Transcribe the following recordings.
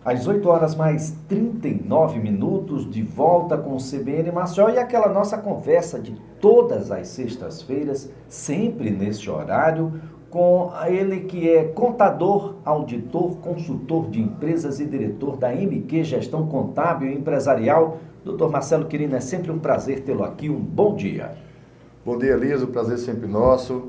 Às 8 horas mais 39 minutos, de volta com o CBN Maceió e aquela nossa conversa de todas as sextas-feiras, sempre neste horário, com ele que é contador, auditor, consultor de empresas e diretor da MQ Gestão Contábil e Empresarial. Dr. Marcelo Quirino, é sempre um prazer tê-lo aqui. Um bom dia. Bom dia, Elias. O prazer é sempre nosso.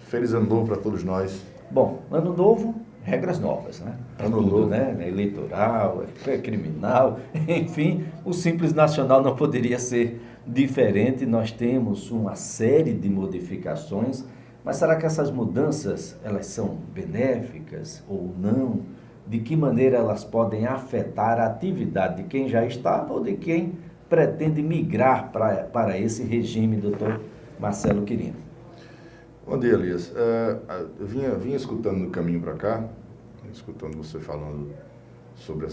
Feliz ano novo para todos nós. Bom, ano novo, regras novas, né? Ano Tudo, novo. né? É eleitoral, é criminal, enfim, o Simples Nacional não poderia ser diferente. Nós temos uma série de modificações, mas será que essas mudanças, elas são benéficas ou não? De que maneira elas podem afetar a atividade de quem já estava ou de quem pretende migrar para esse regime, doutor Marcelo Quirino? Bom dia, Elias. Eu vinha escutando no caminho para cá, escutando você falando sobre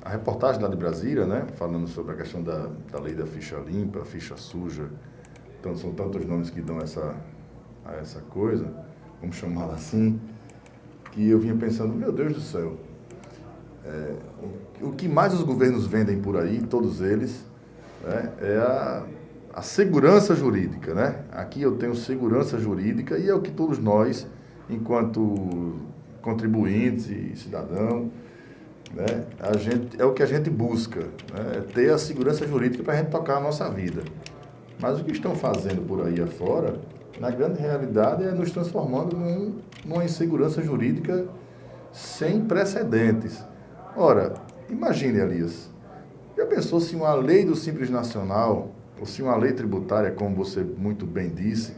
a reportagem lá de Brasília, né? Falando sobre a questão da lei da ficha limpa, ficha suja. Então, são tantos nomes que dão a essa coisa, vamos chamá-la assim, que eu vinha pensando, meu Deus do céu, o que mais os governos vendem por aí, todos eles, né, é a segurança jurídica, né? Aqui eu tenho segurança jurídica e é o que todos nós, enquanto contribuintes e cidadãos, né, é o que a gente busca, né? É ter a segurança jurídica para a gente tocar a nossa vida. Mas o que estão fazendo por aí afora, na grande realidade, é nos transformando numa insegurança jurídica sem precedentes. Ora, imagine, Elias, já pensou se uma lei do Simples Nacional, ou se uma lei tributária, como você muito bem disse,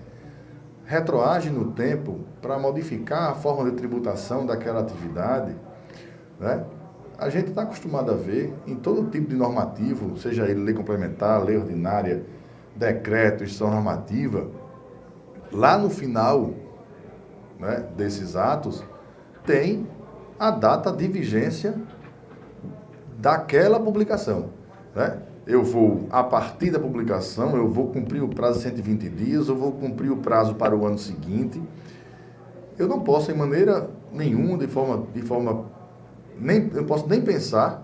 retroage no tempo para modificar a forma de tributação daquela atividade, né? A gente está acostumado a ver em todo tipo de normativo, seja ele lei complementar, lei ordinária, decreto, instituição normativa, lá no final, né, desses atos, tem a data de vigência daquela publicação, né? Eu vou, a partir da publicação, eu vou cumprir o prazo de 120 dias, eu vou cumprir o prazo para o ano seguinte. Eu não posso, em maneira nenhuma, eu posso nem pensar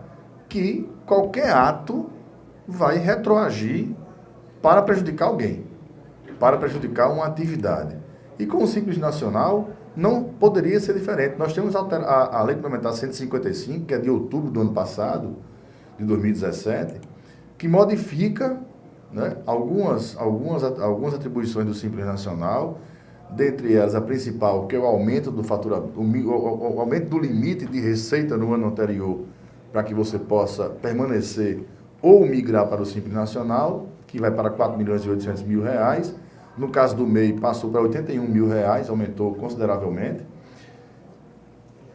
que qualquer ato vai retroagir para prejudicar alguém, para prejudicar uma atividade. E com o Simples Nacional, não poderia ser diferente. Nós temos a Lei Complementar 155, que é de outubro do ano passado, de 2017, que modifica, né, algumas atribuições do Simples Nacional, dentre elas a principal, que é o aumento do faturamento, o aumento do limite de receita no ano anterior, para que você possa permanecer ou migrar para o Simples Nacional, que vai para 4.800.000 reais. No caso do MEI, passou para 81 mil reais, aumentou consideravelmente.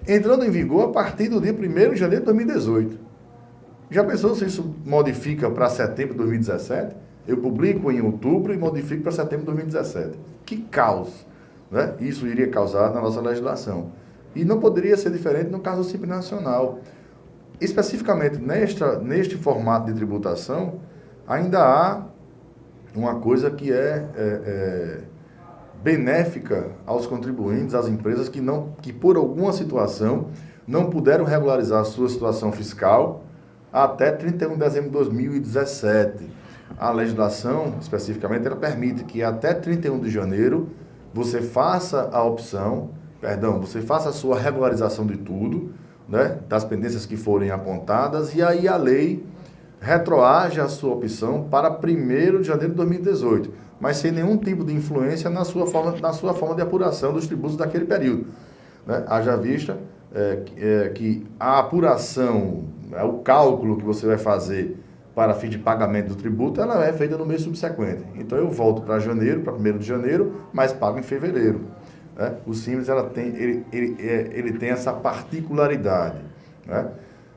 Entrando em vigor a partir do dia 1º de janeiro de 2018. Já pensou se isso modifica para setembro de 2017? Eu publico em outubro e modifico para setembro de 2017. Que caos, né, isso iria causar na nossa legislação. E não poderia ser diferente no caso do Simples Nacional. Especificamente neste formato de tributação, ainda há uma coisa que é benéfica aos contribuintes, às empresas que por alguma situação não puderam regularizar a sua situação fiscal até 31 de dezembro de 2017. A legislação, especificamente, ela permite que até 31 de janeiro você faça você faça a sua regularização de tudo, né, das pendências que forem apontadas, e aí a lei retroage a sua opção para 1º de janeiro de 2018, mas sem nenhum tipo de influência na sua forma de apuração dos tributos daquele período, né? Haja vista que a apuração, o cálculo que você vai fazer para fim de pagamento do tributo, ela é feita no mês subsequente. Então eu volto para janeiro, para 1º de janeiro, mas pago em fevereiro, né? O Simples ele tem essa particularidade, né?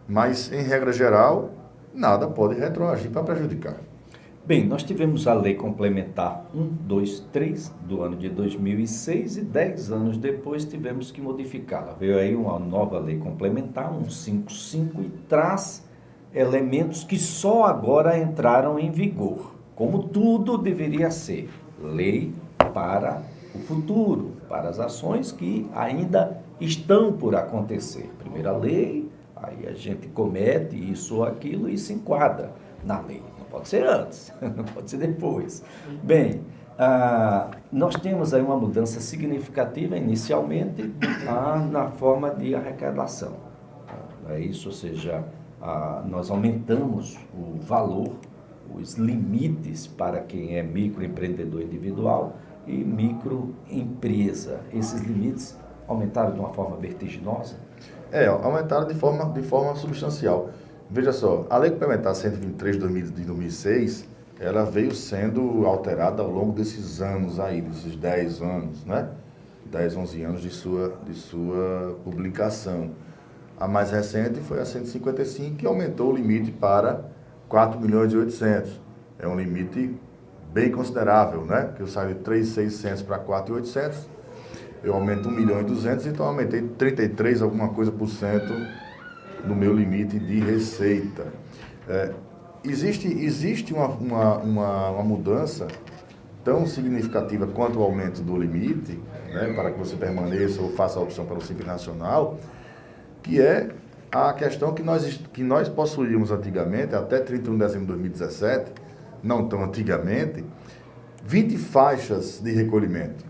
Mas, em regra geral, nada pode retroagir para prejudicar. Bem, nós tivemos a Lei Complementar 123 do ano de 2006 e 10 anos depois tivemos que modificá-la. Veio aí uma nova Lei Complementar, 155, e traz elementos que só agora entraram em vigor, como tudo deveria ser. Lei para o futuro, para as ações que ainda estão por acontecer. Primeiro a lei, Aí a gente comete isso ou aquilo e se enquadra na lei. Não pode ser antes, não pode ser depois. Bem, nós temos aí uma mudança significativa inicialmente na forma de arrecadação. Não é isso? Ou seja, nós aumentamos o valor, os limites para quem é microempreendedor individual e microempresa. Esses limites aumentaram de uma forma vertiginosa? Aumentaram de forma substancial. Veja só, a Lei Complementar 123 de 2006, ela veio sendo alterada ao longo desses anos aí, desses 10 anos, né? 10, 11 anos de sua publicação. A mais recente foi a 155, que aumentou o limite para 4.800.000. É um limite bem considerável, né? Que eu saio de 3.600 para 4.800, eu aumento 1.200.000, então eu aumentei 33 alguma coisa por cento no meu limite de receita. Existe uma mudança tão significativa quanto o aumento do limite, né, para que você permaneça ou faça a opção pelo Simples Nacional, que é a questão que nós possuíamos antigamente, até 31 de dezembro de 2017, não tão antigamente, 20 faixas de recolhimento.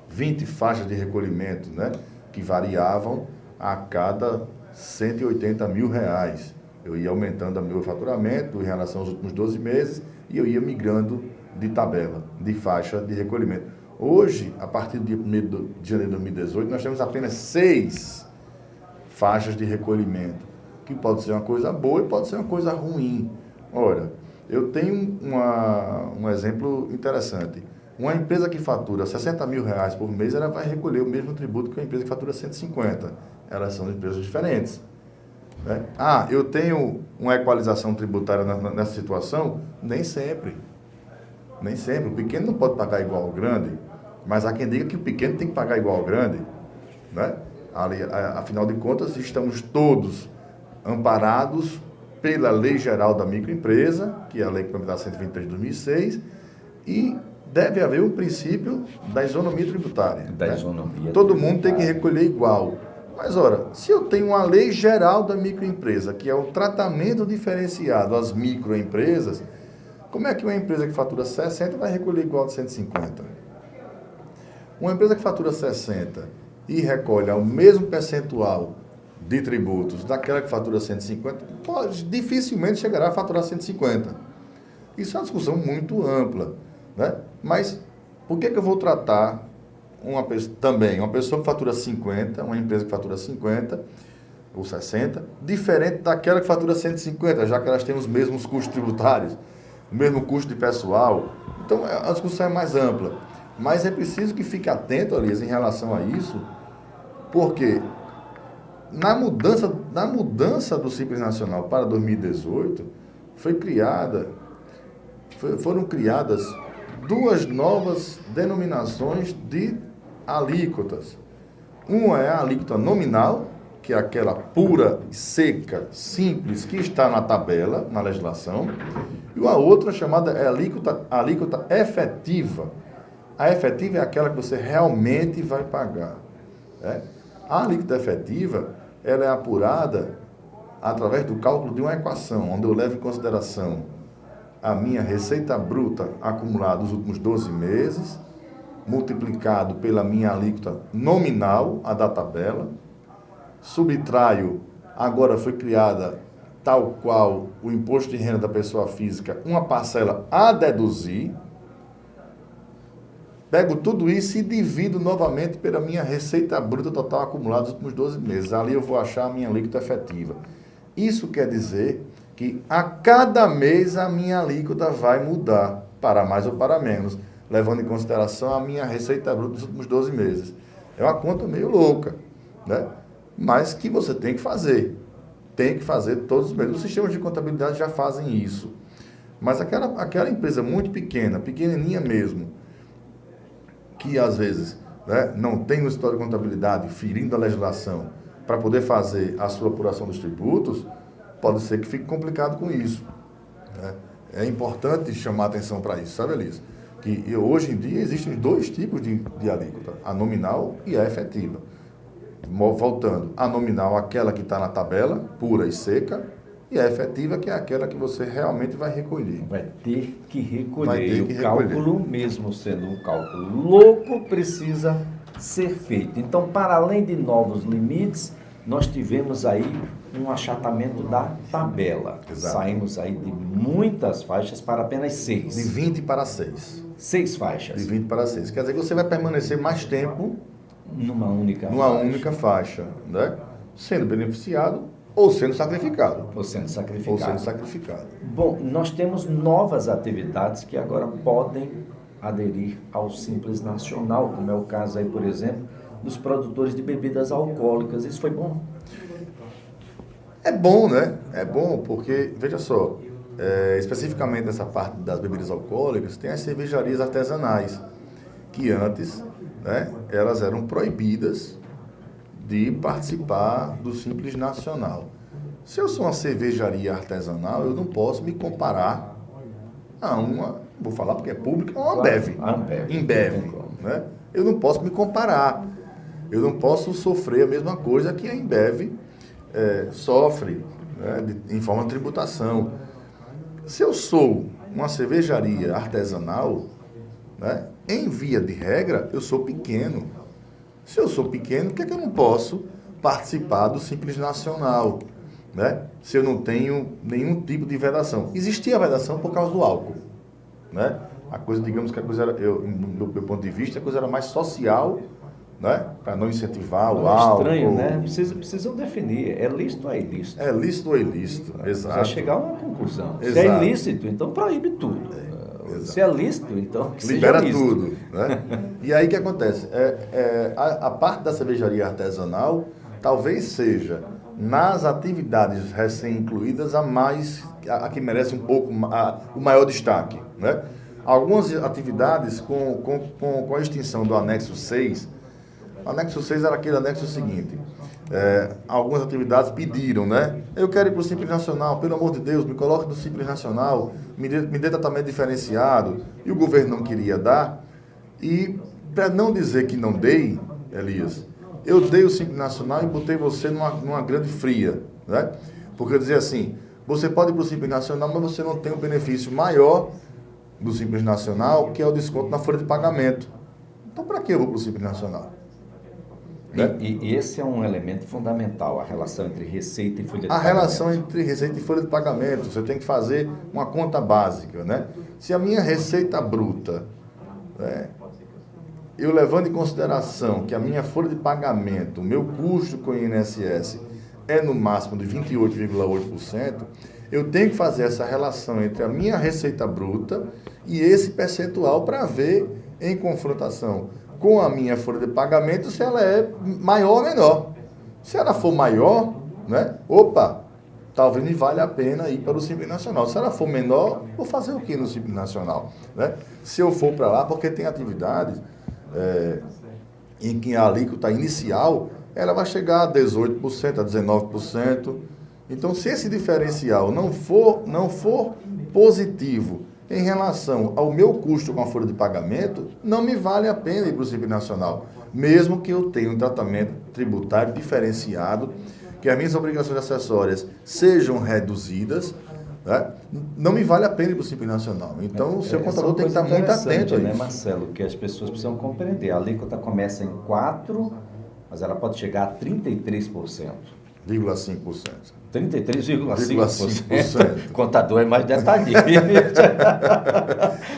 20 faixas de recolhimento, né, que variavam a cada 180 mil reais. Eu ia aumentando o meu faturamento em relação aos últimos 12 meses e eu ia migrando de tabela, de faixa de recolhimento. Hoje, a partir do dia 1º de janeiro de 2018, nós temos apenas 6 faixas de recolhimento, que pode ser uma coisa boa e pode ser uma coisa ruim. Ora, eu tenho um exemplo interessante. Uma empresa que fatura 60 mil reais por mês, ela vai recolher o mesmo tributo que uma empresa que fatura 150. Elas são empresas diferentes, né? Eu tenho uma equalização tributária nessa situação? Nem sempre. Nem sempre. O pequeno não pode pagar igual ao grande, mas há quem diga que o pequeno tem que pagar igual ao grande, né? Afinal de contas, estamos todos amparados pela Lei Geral da Microempresa, que é a Lei Complementar 123 de 2006, e deve haver um princípio da isonomia tributária. Todo mundo tem que recolher igual. Mas, ora, se eu tenho uma Lei Geral da Microempresa, que é o tratamento diferenciado às microempresas, como é que uma empresa que fatura 60 vai recolher igual de 150? Uma empresa que fatura 60 e recolhe o mesmo percentual de tributos daquela que fatura 150, dificilmente chegará a faturar 150. Isso é uma discussão muito ampla, né? Mas por que eu vou tratar uma pessoa que fatura 50, uma empresa que fatura 50 ou 60, diferente daquela que fatura 150, já que elas têm os mesmos custos tributários, o mesmo custo de pessoal? Então, a discussão é mais ampla. Mas é preciso que fique atento, Elias, em relação a isso, porque na mudança do Simples Nacional para 2018, foram criadas 2 novas denominações de alíquotas. Uma é a alíquota nominal, que é aquela pura, seca, simples, que está na tabela, na legislação, e a outra chamada é alíquota efetiva. A efetiva é aquela que você realmente vai pagar, né? A alíquota efetiva, ela é apurada através do cálculo de uma equação, onde eu levo em consideração a minha receita bruta acumulada nos últimos 12 meses, multiplicado pela minha alíquota nominal, a da tabela, subtraio, agora foi criada, tal qual o imposto de renda da pessoa física, uma parcela a deduzir, pego tudo isso e divido novamente pela minha receita bruta total acumulada nos últimos 12 meses. Ali eu vou achar a minha alíquota efetiva. Isso quer dizer que a cada mês a minha alíquota vai mudar, para mais ou para menos, levando em consideração a minha receita bruta dos últimos 12 meses. É uma conta meio louca, né? Mas que você tem que fazer. Tem que fazer todos os meses. Os sistemas de contabilidade já fazem isso. Mas aquela empresa muito pequena, pequenininha mesmo, que às vezes, né, não tem no escritório de contabilidade, ferindo a legislação, para poder fazer a sua apuração dos tributos, pode ser que fique complicado com isso, né? É importante chamar atenção para isso, sabe, Elias? Que hoje em dia existem 2 tipos de alíquota, a nominal e a efetiva. voltando, a nominal, aquela que está na tabela, pura e seca, e a efetiva, que é aquela que você realmente vai recolher. Vai ter que recolher. Vai ter E que o recolher. cálculo, mesmo sendo um cálculo louco, precisa ser feito. Então, para além de novos limites, nós tivemos aí um achatamento da tabela. Exato. Saímos aí de muitas faixas para apenas 6. De 20 para 6. 6 faixas. De 20 para 6. Quer dizer que você vai permanecer mais tempo Numa única única faixa, né? Sendo beneficiado ou sendo sacrificado. Ou sendo Ou sacrificado. sendo sacrificado. Bom, nós temos novas atividades que agora podem aderir ao Simples Nacional, como é o caso aí, por exemplo, dos produtores de bebidas alcoólicas. Isso foi bom? É bom, né? É bom porque, veja só, especificamente nessa parte das bebidas alcoólicas, tem as cervejarias artesanais, que antes, né, elas eram proibidas de participar do Simples Nacional. Se eu sou uma cervejaria artesanal, eu não posso me comparar a uma, vou falar porque é pública, a uma Ambev. Ambev, né? Eu não posso me comparar. Eu não posso sofrer a mesma coisa que a Ambev sofre, né, em forma de tributação. Se eu sou uma cervejaria artesanal, né, em via de regra, eu sou pequeno. Se eu sou pequeno, por que eu não posso participar do Simples Nacional? Né? Se eu não tenho nenhum tipo de vedação. Existia a vedação por causa do álcool. Né? A coisa, digamos que a coisa era, do meu ponto de vista, a coisa era mais social, né? Para não incentivar o álcool. É estranho, né? Precisam definir, é lícito ou é ilícito? É lícito ou ilícito, exato. Precisa chegar a uma conclusão. Exato. Se é ilícito, então proíbe tudo. Se é lícito, então que libera seja lícito. tudo, né? E aí o que acontece? A parte da cervejaria artesanal talvez seja, nas atividades recém-incluídas, a que merece um pouco o maior destaque, né? Algumas atividades com a extinção do anexo 6, o anexo 6 era aquele anexo seguinte, algumas atividades pediram, né? Eu quero ir para o Simples Nacional, pelo amor de Deus, me coloque no Simples Nacional, me dê tratamento diferenciado, e o governo não queria dar, e para não dizer que não dei, Elias, eu dei o Simples Nacional e botei você numa grande fria, né? Porque eu dizia assim, você pode ir para o Simples Nacional, mas você não tem um benefício maior do Simples Nacional, que é o desconto na folha de pagamento. Então, para que eu vou para o Simples Nacional? Né? E esse é um elemento fundamental, a relação entre receita e folha de A pagamento. relação entre receita e folha de pagamento. Você tem que fazer uma conta básica, né? Se a minha receita bruta, né, eu levando em consideração que a minha folha de pagamento, o meu custo com o INSS é no máximo de 28,8%, eu tenho que fazer essa relação entre a minha receita bruta e esse percentual para ver em confrontação com a minha folha de pagamento se ela é maior ou menor. Se ela for maior, né, talvez me valha a pena ir para o Simples Nacional. Se ela for menor, vou fazer o que no Simples Nacional? Né? Se eu for para lá, porque tem atividades em que a alíquota inicial ela vai chegar a 18%, a 19%. Então, se esse diferencial não for positivo em relação ao meu custo com a folha de pagamento, não me vale a pena ir para o Simples Nacional, mesmo que eu tenha um tratamento tributário diferenciado, que as minhas obrigações acessórias sejam reduzidas, né? Não me vale a pena ir para o Simples Nacional. Então, o seu contador tem que estar muito atento a isso. Né, Marcelo, que as pessoas precisam compreender. A alíquota começa em 4%, mas ela pode chegar a 33%. 0,5%. 33,5%. Contador é mais detalhista.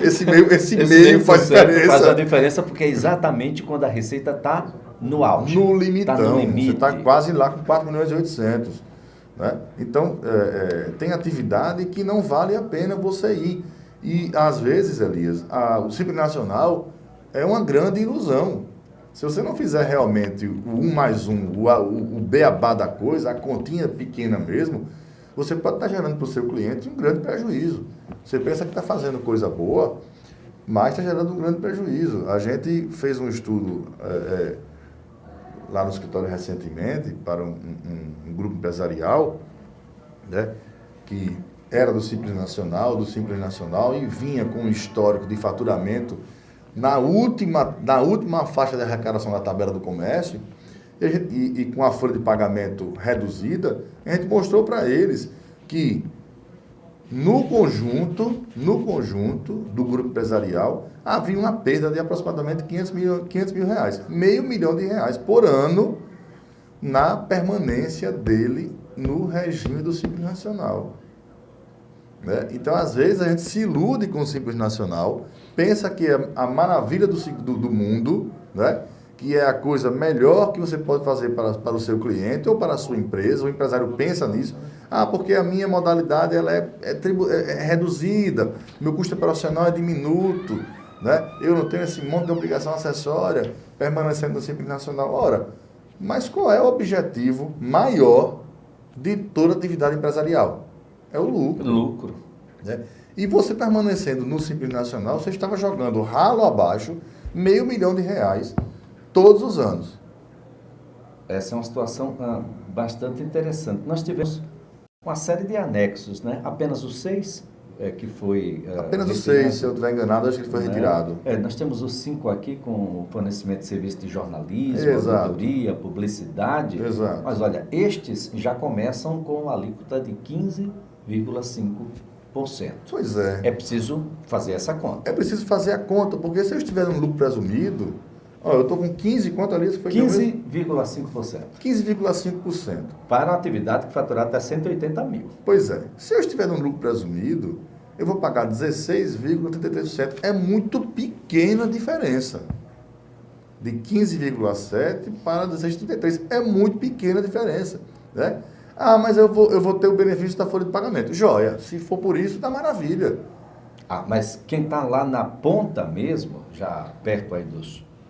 esse meio faz diferença. Faz a diferença porque é exatamente quando a receita está no auge. No limitão. Tá no limite. Você está quase lá com 4.800.000. Né? Então, tem atividade que não vale a pena você ir. E, às vezes, Elias, o Simples Nacional é uma grande ilusão. Se você não fizer realmente o 1 mais 1, o beabá da coisa, a continha pequena mesmo, você pode estar gerando para o seu cliente um grande prejuízo. Você pensa que está fazendo coisa boa, mas está gerando um grande prejuízo. A gente fez um estudo lá no escritório recentemente para um grupo empresarial, né, que era do Simples Nacional e vinha com um histórico de faturamento na última faixa de arrecadação da tabela do comércio, E com a folha de pagamento reduzida, a gente mostrou para eles que no conjunto do grupo empresarial havia uma perda de aproximadamente 500 mil reais, R$ 500 mil por ano na permanência dele no regime do Simples Nacional. Né? Então, às vezes, a gente se ilude com o Simples Nacional, pensa que é a maravilha do mundo, né? Que é a coisa melhor que você pode fazer para o seu cliente ou para a sua empresa. O empresário pensa nisso. Porque a minha modalidade ela é reduzida, meu custo operacional é diminuto, né? Eu não tenho esse monte de obrigação acessória permanecendo no Simples Nacional. Ora, mas qual é o objetivo maior de toda atividade empresarial? É o lucro. Lucro. Né? E você permanecendo no Simples Nacional, você estava jogando ralo abaixo R$ 500 mil todos os anos. Essa é uma situação bastante interessante. Nós tivemos uma série de anexos, né? Apenas os 6 que foi... Apenas os 6, se eu estiver enganado, acho que ele foi retirado. Nós temos os 5 aqui com o fornecimento de serviço de jornalismo, Exato. auditoria, publicidade. Exato. Mas olha, estes já começam com a alíquota de 15,5%. Pois é. É preciso fazer essa conta. É preciso fazer a conta, porque se eu estiver no lucro presumido, eu estou com 15, quanto ali? 15,5%. 15,5%. Para uma atividade que faturar até 180 mil. Pois é. Se eu estiver no lucro presumido, eu vou pagar 16,33%. É muito pequena a diferença. De 15,7% para 16,33%. É muito pequena a diferença. Né? Mas eu vou ter o benefício da folha de pagamento. Joia. Se for por isso, tá maravilha. Mas quem está lá na ponta mesmo, já perto aí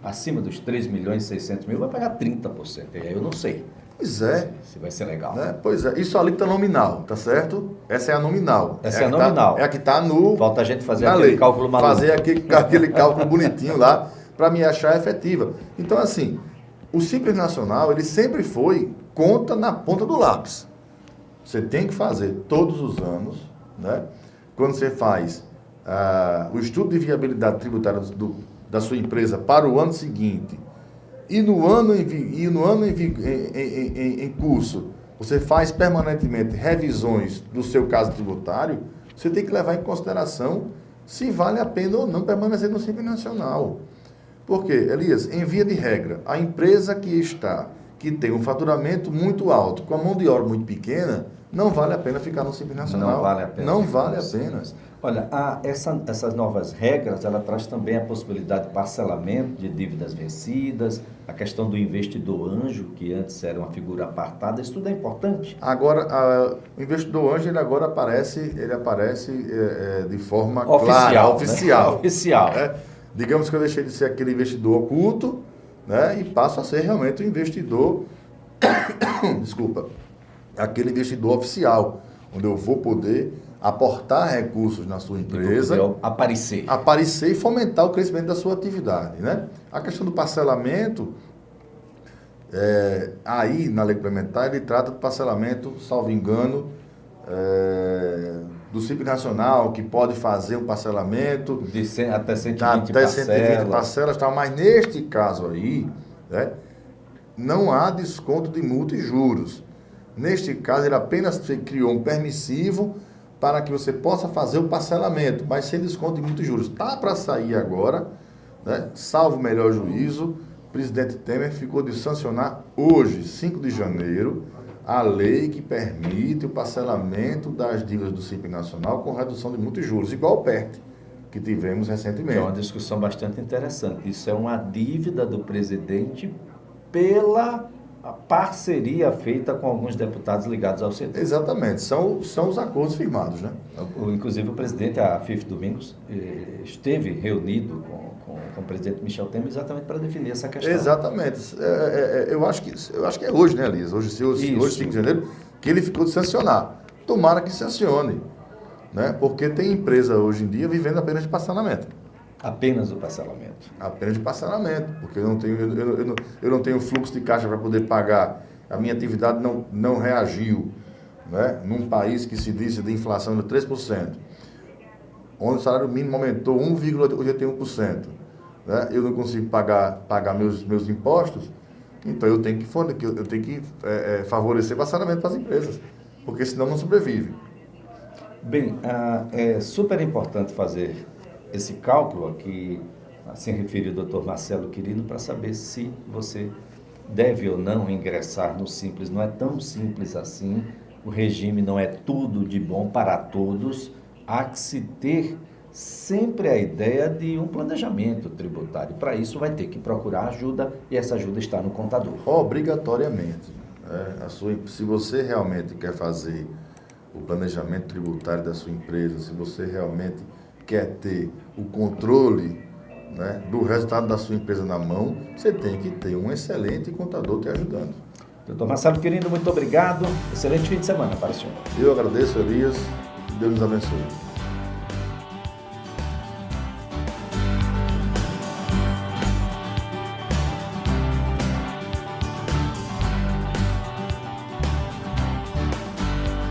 acima dos 3.600.000, vai pagar 30%. E aí eu não sei. Pois é. Se vai ser legal. Né? Pois é. Isso ali está nominal, tá certo? Essa é a nominal. Essa é a nominal. É a que está no... Falta a gente fazer aquele cálculo maluco. Fazer aquele cálculo bonitinho lá para me achar efetiva. Então, assim, o Simples Nacional, ele sempre foi conta na ponta do lápis. Você tem que fazer todos os anos, né? Quando você faz o estudo de viabilidade tributária da sua empresa para o ano seguinte e no ano em curso, você faz permanentemente revisões do seu caso tributário, você tem que levar em consideração se vale a pena ou não permanecer no Simples Nacional. Porque, Elias, em via de regra, a empresa que tem um faturamento muito alto, com a mão de obra muito pequena, não vale a pena ficar no Simples Nacional. Não vale a pena. Não vale a pena. Olha, essas novas regras, ela traz também a possibilidade de parcelamento de dívidas vencidas, a questão do investidor anjo, que antes era uma figura apartada, isso tudo é importante. Agora, o investidor anjo, ele agora aparece de forma oficial, clara, oficial. Né? Oficial. Digamos que eu deixei de ser aquele investidor oculto, né, e passo a ser realmente um investidor, aquele investidor oficial, onde eu vou poder aportar recursos na sua empresa, aparecer e fomentar o crescimento da sua atividade, né? A questão do parcelamento, aí na lei complementar, ele trata do parcelamento, salvo engano, do Simples Nacional, que pode fazer um parcelamento de até 120 parcelas, mas neste caso aí, né, não há desconto de multa e juros. Neste caso, ele apenas criou um permissivo para que você possa fazer o parcelamento, mas sem desconto de multa e juros. Está para sair agora, né, salvo o melhor juízo, o presidente Temer ficou de sancionar hoje, 5 de janeiro, a lei que permite o parcelamento das dívidas do Simples Nacional com redução de multa e juros, igual o PERT, que tivemos recentemente. É uma discussão bastante interessante. Isso é uma dívida do presidente pela parceria feita com alguns deputados ligados ao setor. Exatamente, são os acordos firmados, né? Inclusive o presidente, a FIF Domingos, esteve reunido com o presidente Michel Temer exatamente para definir essa questão. Exatamente. Eu acho que é hoje, né, Elisa? Hoje, 5 de janeiro, que ele ficou de sancionar. Tomara que sancione, né? Porque tem empresa hoje em dia vivendo apenas de parcelamento. Apenas o parcelamento. Apenas de parcelamento, porque eu não tenho fluxo de caixa para poder pagar. A minha atividade não reagiu, né? Num país que se disse de inflação de 3%, onde o salário mínimo aumentou 1,81%, né? Eu não consigo pagar meus impostos, Então eu tenho que favorecer parcelamento para as empresas, porque senão não sobrevive. Bem, é super importante fazer esse cálculo aqui, assim referiu o doutor Marcelo Quirino, para saber se você deve ou não ingressar no Simples. Não é tão simples assim, o regime não é tudo de bom para todos, há que se ter sempre a ideia de um planejamento tributário. Para isso vai ter que procurar ajuda e essa ajuda está no contador. Obrigatoriamente. Se você realmente quer fazer o planejamento tributário da sua empresa, se você realmente quer ter o controle, né, do resultado da sua empresa na mão, você tem que ter um excelente contador te ajudando. Doutor Marcelo Quirino, muito obrigado. Excelente fim de semana para o senhor. Eu agradeço, Elias. Deus nos abençoe.